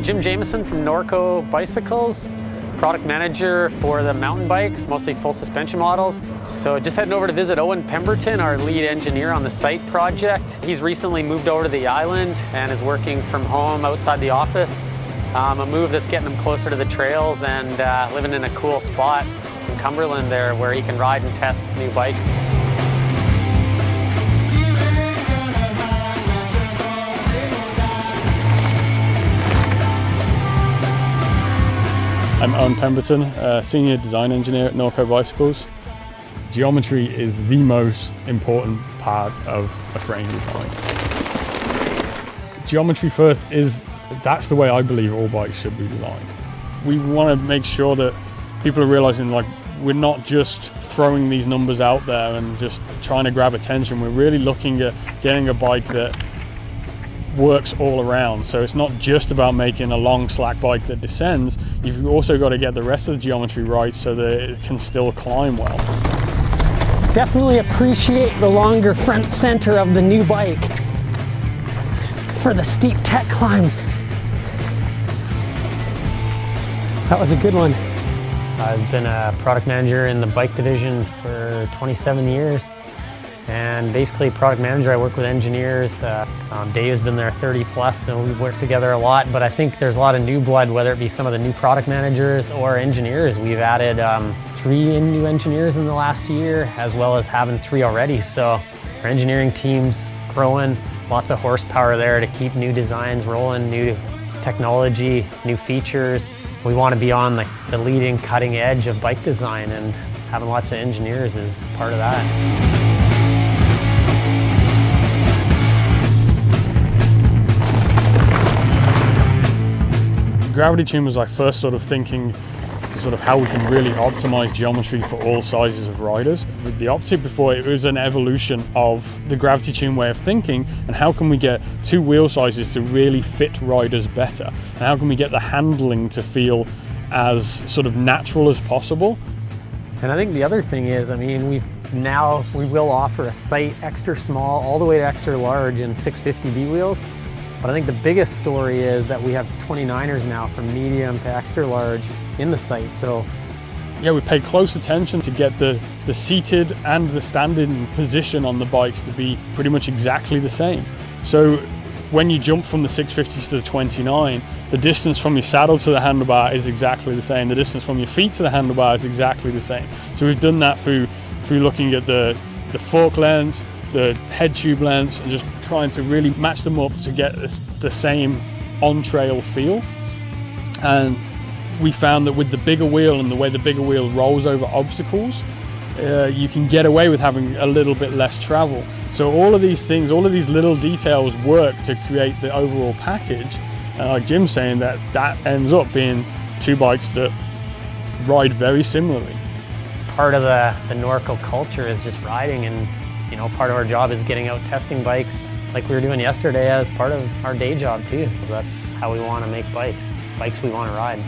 Jim Jameson from Norco Bicycles, product manager for the mountain bikes, mostly full suspension models. So just heading over to visit Owen Pemberton, our lead engineer on the site project. He's recently moved over to the island and is working from home outside the office. A move that's getting him closer to the trails and living in a cool spot in Cumberland there where he can ride and test new bikes. I'm Owen Pemberton, Senior Design Engineer at Norco Bicycles. Geometry is the most important part of a frame design. Geometry first that's the way I believe all bikes should be designed. We want to make sure that people are realizing we're not just throwing these numbers out there and just trying to grab attention. We're really looking at getting a bike that works all around. So it's not just about making a long slack bike that descends, you've also got to get the rest of the geometry right so that it can still climb well. Definitely appreciate the longer front center of the new bike for the steep tech climbs. That was a good one. I've been a product manager in the bike division for 27 years. And basically product manager, I work with engineers. Dave's been there 30 plus, and we've worked together a lot, but I think there's a lot of new blood, whether it be some of the new product managers or engineers. We've added 3 new engineers in the last year, as well as having 3 already. So our engineering team's growing, lots of horsepower there to keep new designs rolling, new technology, new features. We want to be on the leading cutting edge of bike design, and having lots of engineers is part of that. Gravity Tune was first sort of thinking how we can really optimize geometry for all sizes of riders. With the Optic before, it was an evolution of the Gravity Tune way of thinking, and how can we get 2 wheel sizes to really fit riders better, and how can we get the handling to feel as sort of natural as possible. And I think the other thing is, we will offer a sight extra small all the way to extra large in 650B wheels. But I think the biggest story is that we have 29ers now from medium to extra large in the site. So yeah, we pay close attention to get the seated and the standing position on the bikes to be pretty much exactly the same. So when you jump from the 650s to the 29, the distance from your saddle to the handlebar is exactly the same. The distance from your feet to the handlebar is exactly the same. So we've done that through looking at the fork lengths, the head tube lengths, and just trying to really match them up to get the same on-trail feel. And we found that with the bigger wheel and the way the bigger wheel rolls over obstacles, you can get away with having a little bit less travel. So all of these things, all of these little details work to create the overall package. And like Jim's saying, that ends up being 2 bikes that ride very similarly. Part of the Norco culture is just riding, and part of our job is getting out testing bikes like we were doing yesterday as part of our day job too. That's how we want to make bikes we want to ride.